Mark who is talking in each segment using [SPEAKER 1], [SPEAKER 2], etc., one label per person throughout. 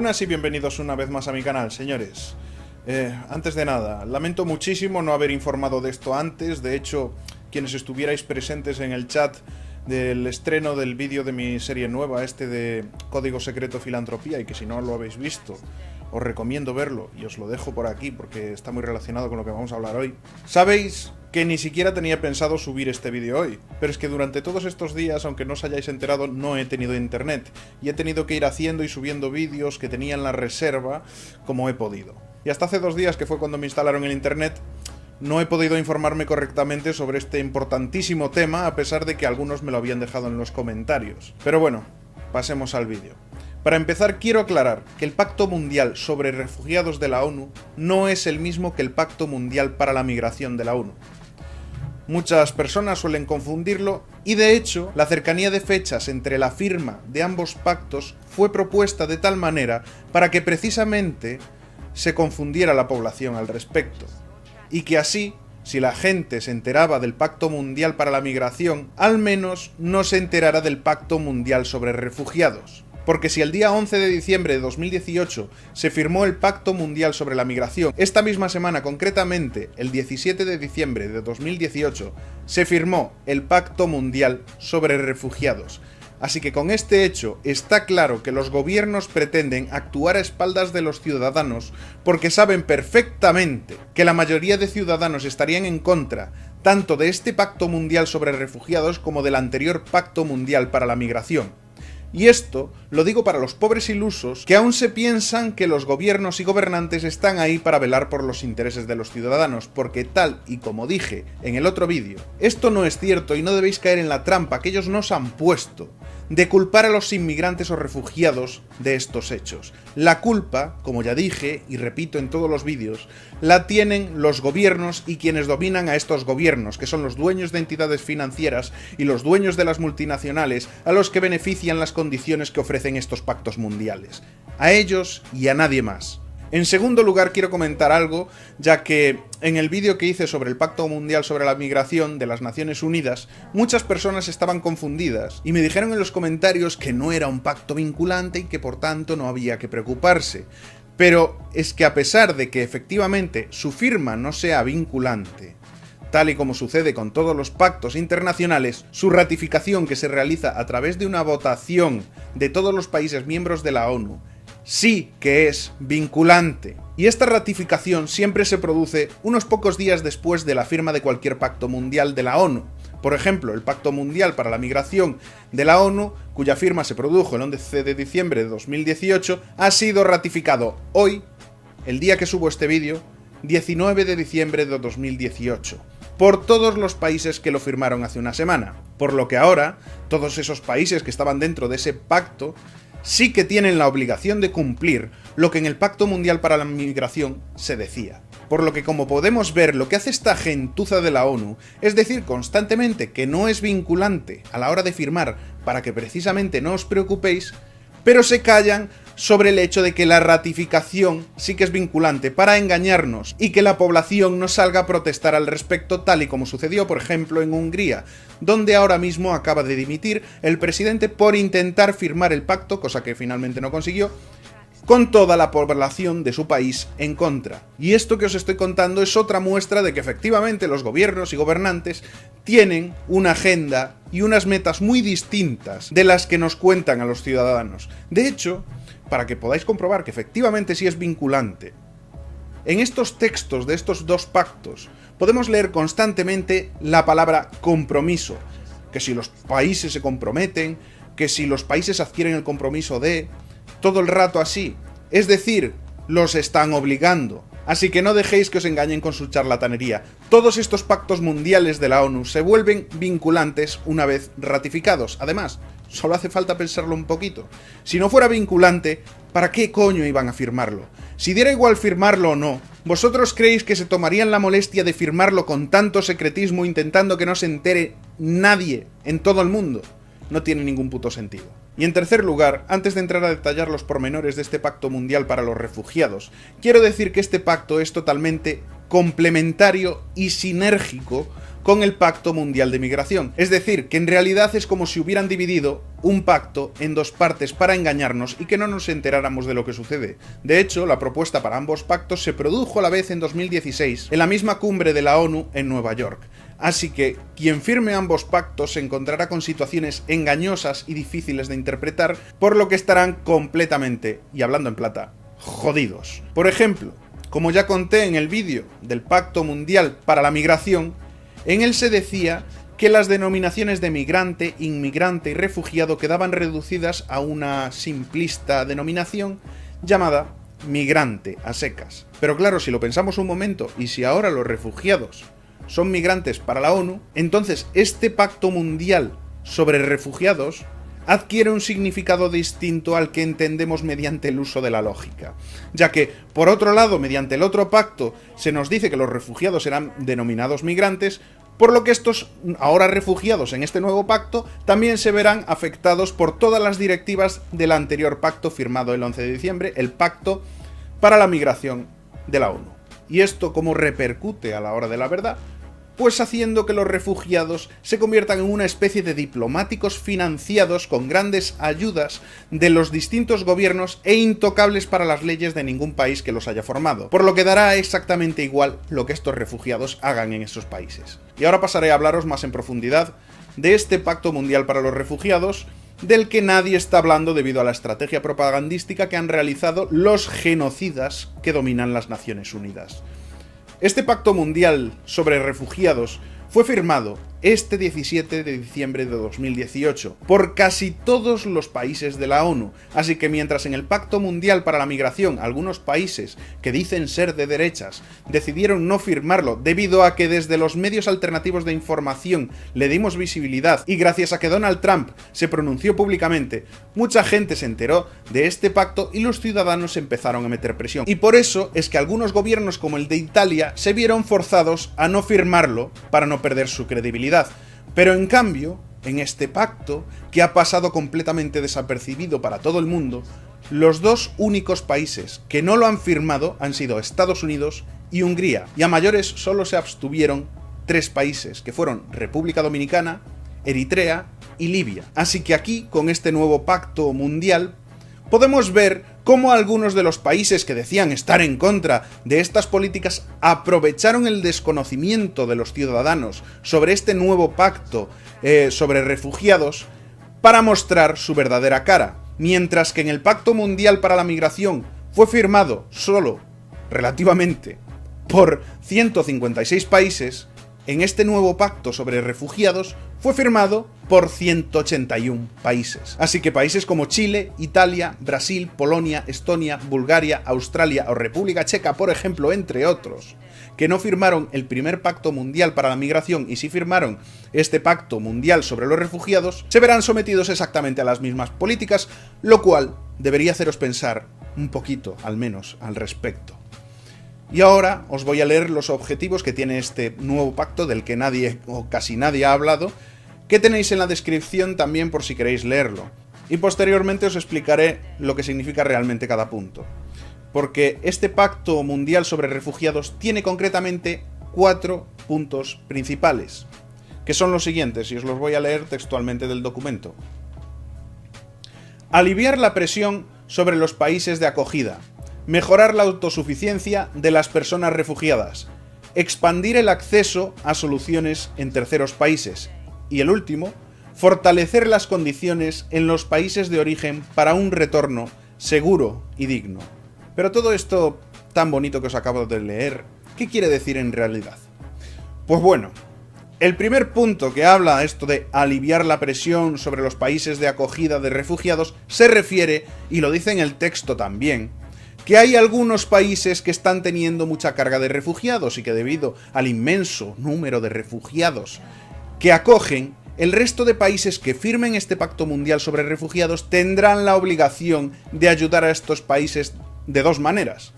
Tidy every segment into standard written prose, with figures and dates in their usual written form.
[SPEAKER 1] Buenas y bienvenidos una vez más a mi canal, señores. Antes de nada, lamento muchísimo no haber informado de esto antes. De hecho, quienes estuvierais presentes en el chat del estreno del vídeo de mi serie nueva, de Código Secreto Filantropía, y que si no lo habéis visto, os recomiendo verlo, y os lo dejo por aquí porque está muy relacionado con lo que vamos a hablar hoy. Sabéis que ni siquiera tenía pensado subir este vídeo hoy, pero es que durante todos estos días, aunque no os hayáis enterado, no he tenido internet, y he tenido que ir haciendo y subiendo vídeos que tenía en la reserva como he podido. Y hasta hace 2 días, que fue cuando me instalaron el internet, no he podido informarme correctamente sobre este importantísimo tema, a pesar de que algunos me lo habían dejado en los comentarios. Pero bueno, pasemos al vídeo. Para empezar, quiero aclarar que el Pacto Mundial sobre Refugiados de la ONU no es el mismo que el Pacto Mundial para la Migración de la ONU. Muchas personas suelen confundirlo, y de hecho, la cercanía de fechas entre la firma de ambos pactos fue propuesta de tal manera para que precisamente se confundiera la población al respecto, y que así, si la gente se enteraba del Pacto Mundial para la Migración, al menos no se enterara del Pacto Mundial sobre Refugiados. Porque si el día 11 de diciembre de 2018 se firmó el Pacto Mundial sobre la Migración, esta misma semana, concretamente el 17 de diciembre de 2018, se firmó el Pacto Mundial sobre Refugiados. Así que con este hecho está claro que los gobiernos pretenden actuar a espaldas de los ciudadanos porque saben perfectamente que la mayoría de ciudadanos estarían en contra tanto de este Pacto Mundial sobre Refugiados como del anterior Pacto Mundial para la Migración. Y esto lo digo para los pobres ilusos que aún se piensan que los gobiernos y gobernantes están ahí para velar por los intereses de los ciudadanos, porque tal y como dije en el otro vídeo, esto no es cierto y no debéis caer en la trampa que ellos nos han puesto de culpar a los inmigrantes o refugiados de estos hechos. La culpa, como ya dije y repito en todos los vídeos, la tienen los gobiernos y quienes dominan a estos gobiernos, que son los dueños de entidades financieras y los dueños de las multinacionales a los que benefician las condiciones que ofrecen estos pactos mundiales. A ellos y a nadie más. En segundo lugar, quiero comentar algo, ya que en el vídeo que hice sobre el Pacto Mundial sobre la Migración de las Naciones Unidas, muchas personas estaban confundidas y me dijeron en los comentarios que no era un pacto vinculante y que por tanto no había que preocuparse. Pero es que a pesar de que efectivamente su firma no sea vinculante, tal y como sucede con todos los pactos internacionales, su ratificación, que se realiza a través de una votación de todos los países miembros de la ONU, sí que es vinculante. Y esta ratificación siempre se produce unos pocos días después de la firma de cualquier pacto mundial de la ONU. Por ejemplo, el Pacto Mundial para la Migración de la ONU, cuya firma se produjo el 11 de diciembre de 2018, ha sido ratificado hoy, el día que subo este vídeo, 19 de diciembre de 2018, por todos los países que lo firmaron hace una semana. Por lo que ahora, todos esos países que estaban dentro de ese pacto sí que tienen la obligación de cumplir lo que en el Pacto Mundial para la Migración se decía. Por lo que, como podemos ver, lo que hace esta gentuza de la ONU es decir constantemente que no es vinculante a la hora de firmar para que precisamente no os preocupéis, pero se callan sobre el hecho de que la ratificación sí que es vinculante para engañarnos y que la población no salga a protestar al respecto, tal y como sucedió, por ejemplo, en Hungría, donde ahora mismo acaba de dimitir el presidente por intentar firmar el pacto, cosa que finalmente no consiguió, con toda la población de su país en contra. Y esto que os estoy contando es otra muestra de que efectivamente los gobiernos y gobernantes tienen una agenda y unas metas muy distintas de las que nos cuentan a los ciudadanos. De hecho, para que podáis comprobar que efectivamente sí es vinculante, en estos textos de estos dos pactos podemos leer constantemente la palabra compromiso, que si los países se comprometen, que si los países adquieren el compromiso de... todo el rato así, es decir, los están obligando. Así que no dejéis que os engañen con su charlatanería. Todos estos pactos mundiales de la ONU se vuelven vinculantes una vez ratificados. Además, solo hace falta pensarlo un poquito. Si no fuera vinculante, ¿para qué coño iban a firmarlo? Si diera igual firmarlo o no, ¿vosotros creéis que se tomarían la molestia de firmarlo con tanto secretismo intentando que no se entere nadie en todo el mundo? No tiene ningún puto sentido. Y en tercer lugar, antes de entrar a detallar los pormenores de este pacto mundial para los refugiados, quiero decir que este pacto es totalmente complementario y sinérgico con el Pacto Mundial de Migración. Es decir, que en realidad es como si hubieran dividido un pacto en dos partes para engañarnos y que no nos enteráramos de lo que sucede. De hecho, la propuesta para ambos pactos se produjo a la vez en 2016, en la misma cumbre de la ONU en Nueva York. Así que quien firme ambos pactos se encontrará con situaciones engañosas y difíciles de interpretar, por lo que estarán completamente, y hablando en plata, jodidos. Por ejemplo, como ya conté en el vídeo del Pacto Mundial para la Migración, en él se decía que las denominaciones de migrante, inmigrante y refugiado quedaban reducidas a una simplista denominación llamada migrante a secas. Pero claro, si lo pensamos un momento, y si ahora los refugiados son migrantes para la ONU, entonces este Pacto Mundial sobre Refugiados adquiere un significado distinto al que entendemos mediante el uso de la lógica, ya que, por otro lado, mediante el otro pacto se nos dice que los refugiados serán denominados migrantes, por lo que estos ahora refugiados en este nuevo pacto también se verán afectados por todas las directivas del anterior pacto firmado el 11 de diciembre, el Pacto para la Migración de la ONU. ¿Y esto cómo repercute a la hora de la verdad? Pues haciendo que los refugiados se conviertan en una especie de diplomáticos financiados con grandes ayudas de los distintos gobiernos e intocables para las leyes de ningún país que los haya formado, por lo que dará exactamente igual lo que estos refugiados hagan en esos países. Y ahora pasaré a hablaros más en profundidad de este Pacto Mundial para los Refugiados, del que nadie está hablando debido a la estrategia propagandística que han realizado los genocidas que dominan las Naciones Unidas. Este Pacto Mundial sobre Refugiados fue firmado este 17 de diciembre de 2018 por casi todos los países de la ONU, así que mientras en el Pacto Mundial para la Migración algunos países que dicen ser de derechas decidieron no firmarlo debido a que desde los medios alternativos de información le dimos visibilidad y gracias a que Donald Trump se pronunció públicamente, mucha gente se enteró de este pacto y los ciudadanos empezaron a meter presión. Y por eso es que algunos gobiernos como el de Italia se vieron forzados a no firmarlo para no perder su credibilidad. Pero en cambio, en este pacto, que ha pasado completamente desapercibido para todo el mundo, los dos únicos países que no lo han firmado han sido Estados Unidos y Hungría, y a mayores solo se abstuvieron 3 países, que fueron República Dominicana, Eritrea y Libia. Así que aquí, con este nuevo pacto mundial, podemos ver cómo algunos de los países que decían estar en contra de estas políticas aprovecharon el desconocimiento de los ciudadanos sobre este nuevo pacto sobre refugiados para mostrar su verdadera cara, mientras que en el Pacto Mundial para la Migración fue firmado solo, relativamente, por 156 países, en este nuevo pacto sobre refugiados fue firmado por 181 países. Así que países como Chile, Italia, Brasil, Polonia, Estonia, Bulgaria, Australia o República Checa, por ejemplo, entre otros, que no firmaron el primer Pacto Mundial para la Migración y sí firmaron este Pacto Mundial sobre los Refugiados, se verán sometidos exactamente a las mismas políticas, lo cual debería haceros pensar un poquito, al menos, al respecto. Y ahora os voy a leer los objetivos que tiene este nuevo pacto del que nadie o casi nadie ha hablado, que tenéis en la descripción también por si queréis leerlo. Y posteriormente os explicaré lo que significa realmente cada punto. Porque este Pacto Mundial sobre Refugiados tiene concretamente 4 puntos principales, que son los siguientes, y os los voy a leer textualmente del documento. Aliviar la presión sobre los países de acogida. Mejorar la autosuficiencia de las personas refugiadas. Expandir el acceso a soluciones en terceros países. Y el último, fortalecer las condiciones en los países de origen para un retorno seguro y digno. Pero todo esto tan bonito que os acabo de leer, ¿qué quiere decir en realidad? Pues bueno, el primer punto que habla esto de aliviar la presión sobre los países de acogida de refugiados se refiere, y lo dice en el texto también, que hay algunos países que están teniendo mucha carga de refugiados y que debido al inmenso número de refugiados que acogen, el resto de países que firmen este Pacto Mundial sobre Refugiados tendrán la obligación de ayudar a estos países de dos maneras.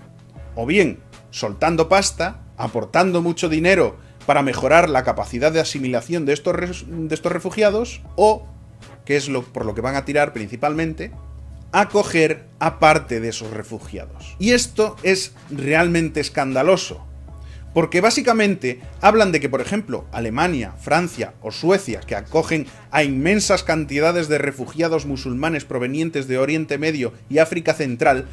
[SPEAKER 1] O bien, soltando pasta, aportando mucho dinero para mejorar la capacidad de asimilación de estos refugiados, o que es por lo que van a tirar principalmente, acoger a parte de esos refugiados. Y esto es realmente escandaloso, porque básicamente hablan de que, por ejemplo, Alemania, Francia o Suecia, que acogen a inmensas cantidades de refugiados musulmanes provenientes de Oriente Medio y África Central,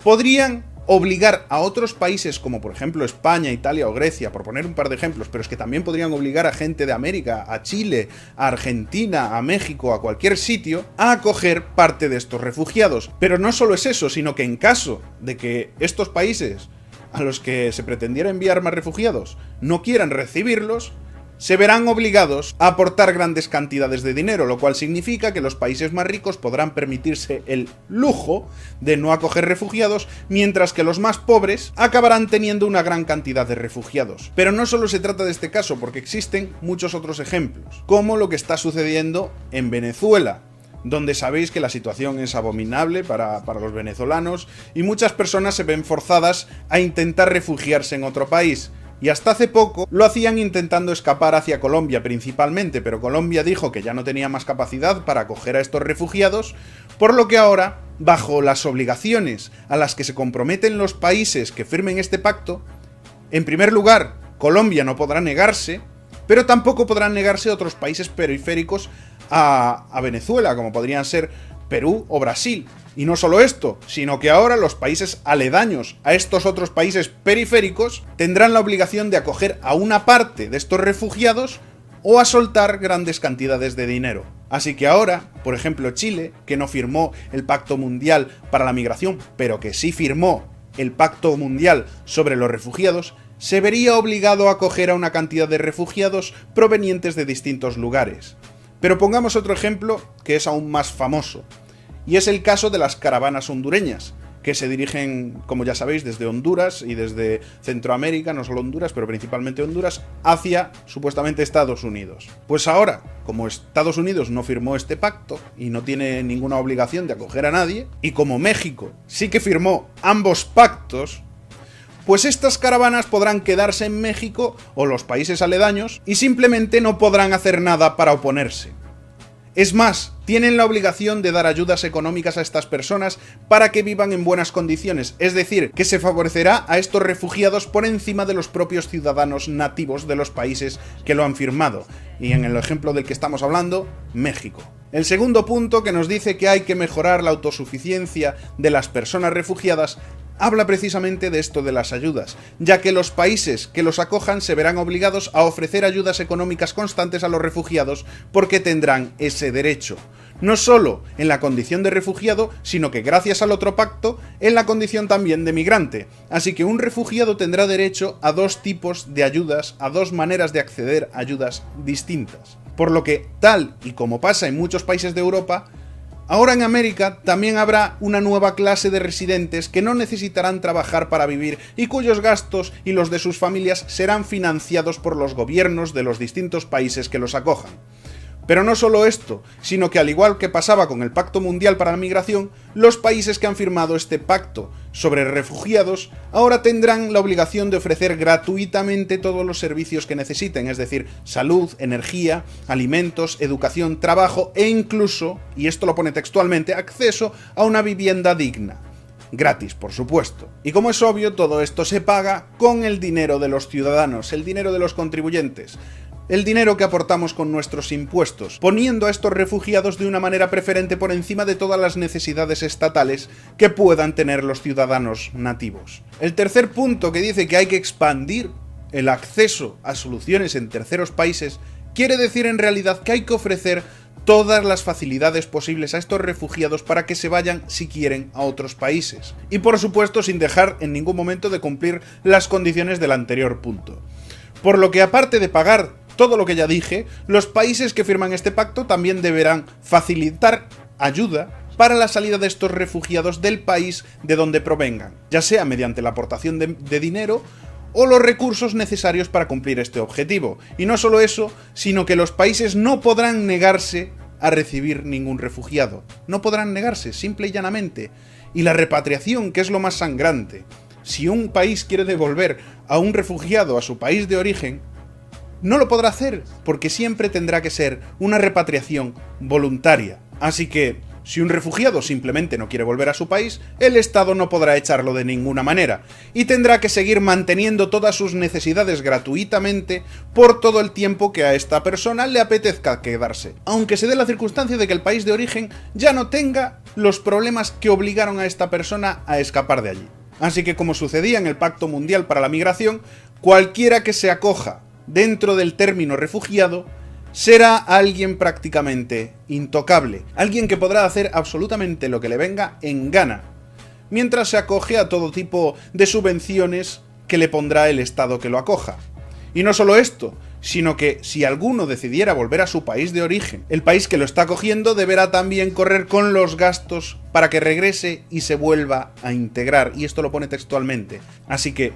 [SPEAKER 1] podrían obligar a otros países como por ejemplo España, Italia o Grecia, por poner un par de ejemplos, pero es que también podrían obligar a gente de América, a Chile, a Argentina, a México, a cualquier sitio, a acoger parte de estos refugiados. Pero no solo es eso, sino que en caso de que estos países a los que se pretendiera enviar más refugiados no quieran recibirlos, se verán obligados a aportar grandes cantidades de dinero, lo cual significa que los países más ricos podrán permitirse el lujo de no acoger refugiados, mientras que los más pobres acabarán teniendo una gran cantidad de refugiados. Pero no solo se trata de este caso, porque existen muchos otros ejemplos, como lo que está sucediendo en Venezuela, donde sabéis que la situación es abominable para los venezolanos y muchas personas se ven forzadas a intentar refugiarse en otro país. Y hasta hace poco lo hacían intentando escapar hacia Colombia principalmente, pero Colombia dijo que ya no tenía más capacidad para acoger a estos refugiados, por lo que ahora, bajo las obligaciones a las que se comprometen los países que firmen este pacto, en primer lugar, Colombia no podrá negarse, pero tampoco podrán negarse otros países periféricos a Venezuela, como podrían ser Perú o Brasil. Y no solo esto, sino que ahora los países aledaños a estos otros países periféricos tendrán la obligación de acoger a una parte de estos refugiados o a soltar grandes cantidades de dinero. Así que ahora, por ejemplo, Chile, que no firmó el Pacto Mundial para la Migración, pero que sí firmó el Pacto Mundial sobre los Refugiados, se vería obligado a acoger a una cantidad de refugiados provenientes de distintos lugares. Pero pongamos otro ejemplo que es aún más famoso, y es el caso de las caravanas hondureñas, que se dirigen, como ya sabéis, desde Honduras y desde Centroamérica, no solo Honduras, pero principalmente Honduras, hacia, supuestamente, Estados Unidos. Pues ahora, como Estados Unidos no firmó este pacto y no tiene ninguna obligación de acoger a nadie, y como México sí que firmó ambos pactos, pues estas caravanas podrán quedarse en México o los países aledaños y simplemente no podrán hacer nada para oponerse. Es más, tienen la obligación de dar ayudas económicas a estas personas para que vivan en buenas condiciones, es decir, que se favorecerá a estos refugiados por encima de los propios ciudadanos nativos de los países que lo han firmado, y en el ejemplo del que estamos hablando, México. El segundo punto, que nos dice que hay que mejorar la autosuficiencia de las personas refugiadas, habla precisamente de esto de las ayudas, ya que los países que los acojan se verán obligados a ofrecer ayudas económicas constantes a los refugiados porque tendrán ese derecho. No solo en la condición de refugiado, sino que gracias al otro pacto, en la condición también de migrante. Así que un refugiado tendrá derecho a dos tipos de ayudas, a dos maneras de acceder a ayudas distintas. Por lo que, tal y como pasa en muchos países de Europa, ahora en América también habrá una nueva clase de residentes que no necesitarán trabajar para vivir y cuyos gastos y los de sus familias serán financiados por los gobiernos de los distintos países que los acojan. Pero no solo esto, sino que al igual que pasaba con el Pacto Mundial para la Migración, los países que han firmado este pacto sobre refugiados ahora tendrán la obligación de ofrecer gratuitamente todos los servicios que necesiten, es decir, salud, energía, alimentos, educación, trabajo e incluso, y esto lo pone textualmente, acceso a una vivienda digna. Gratis, por supuesto. Y como es obvio, todo esto se paga con el dinero de los ciudadanos, el dinero de los contribuyentes. El dinero que aportamos con nuestros impuestos, poniendo a estos refugiados de una manera preferente por encima de todas las necesidades estatales que puedan tener los ciudadanos nativos. El tercer punto, que dice que hay que expandir el acceso a soluciones en terceros países, quiere decir en realidad que hay que ofrecer todas las facilidades posibles a estos refugiados para que se vayan, si quieren, a otros países. Y por supuesto sin dejar en ningún momento de cumplir las condiciones del anterior punto. Por lo que aparte de pagar todo lo que ya dije, los países que firman este pacto también deberán facilitar ayuda para la salida de estos refugiados del país de donde provengan, ya sea mediante la aportación de dinero o los recursos necesarios para cumplir este objetivo. Y no solo eso, sino que los países no podrán negarse a recibir ningún refugiado. No podrán negarse, simple y llanamente. Y la repatriación, que es lo más sangrante. Si un país quiere devolver a un refugiado a su país de origen, no lo podrá hacer, porque siempre tendrá que ser una repatriación voluntaria. Así que, si un refugiado simplemente no quiere volver a su país, el Estado no podrá echarlo de ninguna manera, y tendrá que seguir manteniendo todas sus necesidades gratuitamente por todo el tiempo que a esta persona le apetezca quedarse, aunque se dé la circunstancia de que el país de origen ya no tenga los problemas que obligaron a esta persona a escapar de allí. Así que, como sucedía en el Pacto Mundial para la Migración, cualquiera que se acoja dentro del término refugiado será alguien prácticamente intocable, alguien que podrá hacer absolutamente lo que le venga en gana, mientras se acoge a todo tipo de subvenciones que le pondrá el Estado que lo acoja. Y no solo esto, sino que si alguno decidiera volver a su país de origen, el país que lo está acogiendo deberá también correr con los gastos para que regrese y se vuelva a integrar, y esto lo pone textualmente. Así que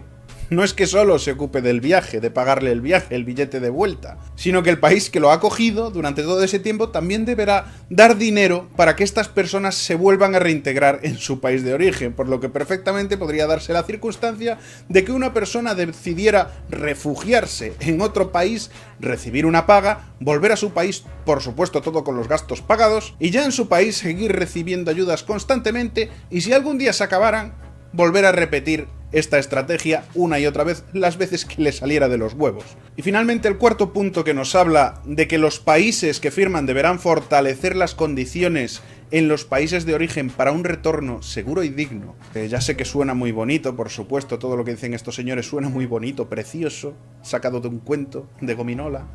[SPEAKER 1] no es que solo se ocupe del viaje, de pagarle el viaje, el billete de vuelta, sino que el país que lo ha acogido durante todo ese tiempo también deberá dar dinero para que estas personas se vuelvan a reintegrar en su país de origen, por lo que perfectamente podría darse la circunstancia de que una persona decidiera refugiarse en otro país, recibir una paga, volver a su país, por supuesto todo con los gastos pagados, y ya en su país seguir recibiendo ayudas constantemente, y si algún día se acabaran, volver a repetir esta estrategia una y otra vez las veces que le saliera de los huevos. Y finalmente el cuarto punto, que nos habla de que los países que firman deberán fortalecer las condiciones en los países de origen para un retorno seguro y digno. Ya sé que suena muy bonito, por supuesto, todo lo que dicen estos señores suena muy bonito, precioso, sacado de un cuento de gominola.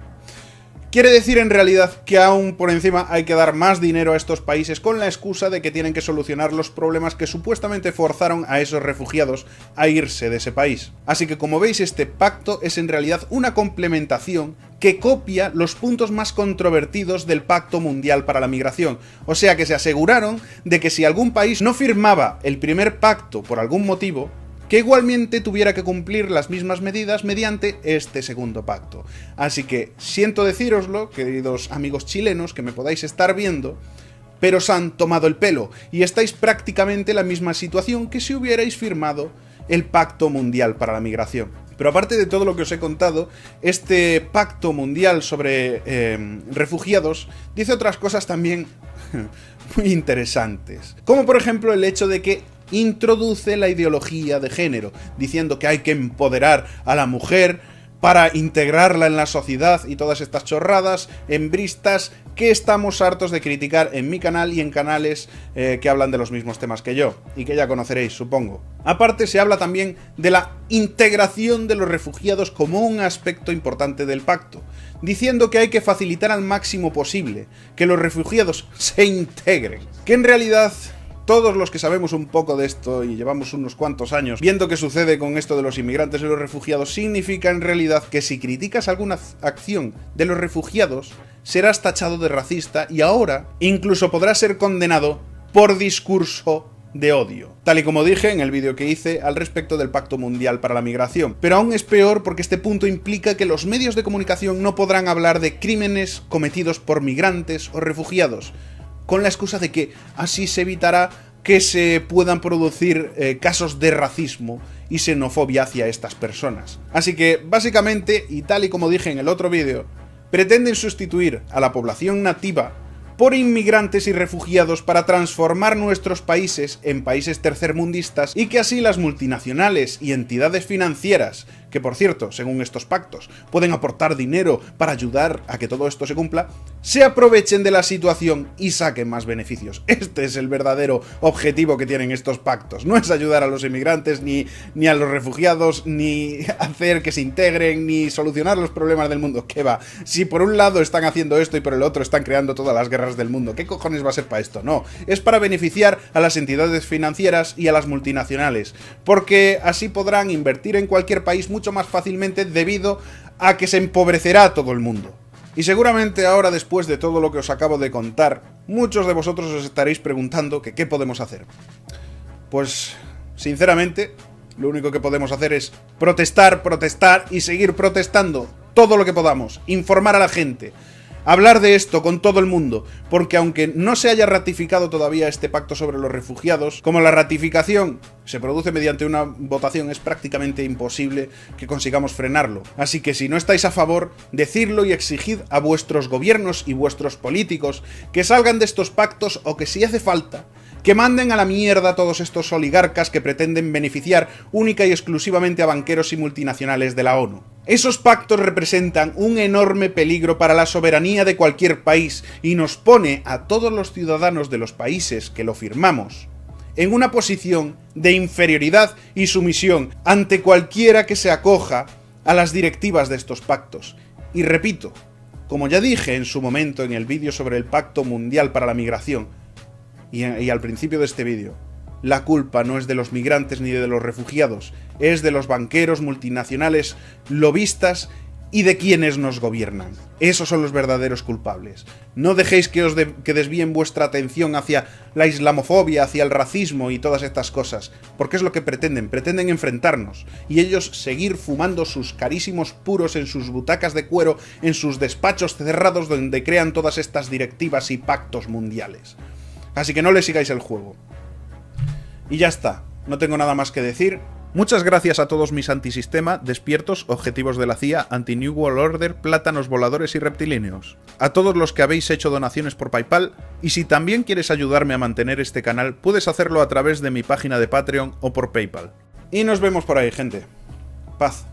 [SPEAKER 1] Quiere decir en realidad que aún por encima hay que dar más dinero a estos países con la excusa de que tienen que solucionar los problemas que supuestamente forzaron a esos refugiados a irse de ese país. Así que, como veis, este pacto es en realidad una complementación que copia los puntos más controvertidos del Pacto Mundial para la Migración. O sea que se aseguraron de que si algún país no firmaba el primer pacto por algún motivo, que igualmente tuviera que cumplir las mismas medidas mediante este segundo pacto. Así que siento decíroslo, queridos amigos chilenos que me podáis estar viendo, pero os han tomado el pelo y estáis prácticamente en la misma situación que si hubierais firmado el Pacto Mundial para la Migración. Pero aparte de todo lo que os he contado, este Pacto Mundial sobre refugiados dice otras cosas también muy interesantes. Como por ejemplo el hecho de que introduce la ideología de género, diciendo que hay que empoderar a la mujer para integrarla en la sociedad y todas estas chorradas hembristas que estamos hartos de criticar en mi canal y en canales que hablan de los mismos temas que yo, y que ya conoceréis, supongo. Aparte, se habla también de la integración de los refugiados como un aspecto importante del pacto, diciendo que hay que facilitar al máximo posible que los refugiados se integren, que en realidad todos los que sabemos un poco de esto y llevamos unos cuantos años viendo qué sucede con esto de los inmigrantes y los refugiados, significa en realidad que si criticas alguna acción de los refugiados, serás tachado de racista y ahora incluso podrás ser condenado por discurso de odio, tal y como dije en el vídeo que hice al respecto del Pacto Mundial para la Migración. Pero aún es peor porque este punto implica que los medios de comunicación no podrán hablar de crímenes cometidos por migrantes o refugiados, con la excusa de que así se evitará que se puedan producir casos de racismo y xenofobia hacia estas personas. Así que, básicamente, y tal y como dije en el otro vídeo, pretenden sustituir a la población nativa por inmigrantes y refugiados para transformar nuestros países en países tercermundistas y que así las multinacionales y entidades financieras, que por cierto, según estos pactos, pueden aportar dinero para ayudar a que todo esto se cumpla, se aprovechen de la situación y saquen más beneficios. Este es el verdadero objetivo que tienen estos pactos. No es ayudar a los inmigrantes, ni a los refugiados, ni hacer que se integren, ni solucionar los problemas del mundo. ¿Qué va? Si por un lado están haciendo esto y por el otro están creando todas las guerras del mundo, ¿qué cojones va a ser para esto? No, es para beneficiar a las entidades financieras y a las multinacionales, porque así podrán invertir en cualquier país mucho más fácilmente debido a que se empobrecerá todo el mundo. Y seguramente ahora, después de todo lo que os acabo de contar, muchos de vosotros os estaréis preguntando que qué podemos hacer. Pues, sinceramente, lo único que podemos hacer es protestar, protestar y seguir protestando todo lo que podamos, informar a la gente, Hablar de esto con todo el mundo, porque aunque no se haya ratificado todavía este pacto sobre los refugiados, como la ratificación se produce mediante una votación, es prácticamente imposible que consigamos frenarlo. Así que si no estáis a favor, decidlo y exigid a vuestros gobiernos y vuestros políticos que salgan de estos pactos o que si hace falta, que manden a la mierda a todos estos oligarcas que pretenden beneficiar única y exclusivamente a banqueros y multinacionales de la ONU. Esos pactos representan un enorme peligro para la soberanía de cualquier país y nos pone a todos los ciudadanos de los países que lo firmamos en una posición de inferioridad y sumisión ante cualquiera que se acoja a las directivas de estos pactos. Y repito, como ya dije en su momento en el vídeo sobre el Pacto Mundial para la Migración, y al principio de este vídeo, la culpa no es de los migrantes ni de los refugiados, es de los banqueros, multinacionales, lobistas y de quienes nos gobiernan. Esos son los verdaderos culpables. No dejéis que desvíen vuestra atención hacia la islamofobia, hacia el racismo y todas estas cosas, porque es lo que pretenden enfrentarnos, y ellos seguir fumando sus carísimos puros en sus butacas de cuero, en sus despachos cerrados donde crean todas estas directivas y pactos mundiales. Así que no le sigáis el juego. Y ya está, no tengo nada más que decir. Muchas gracias a todos mis antisistema, despiertos, objetivos de la CIA, anti-New World Order, plátanos voladores y reptilíneos. A todos los que habéis hecho donaciones por PayPal, y si también quieres ayudarme a mantener este canal, puedes hacerlo a través de mi página de Patreon o por PayPal. Y nos vemos por ahí, gente. Paz.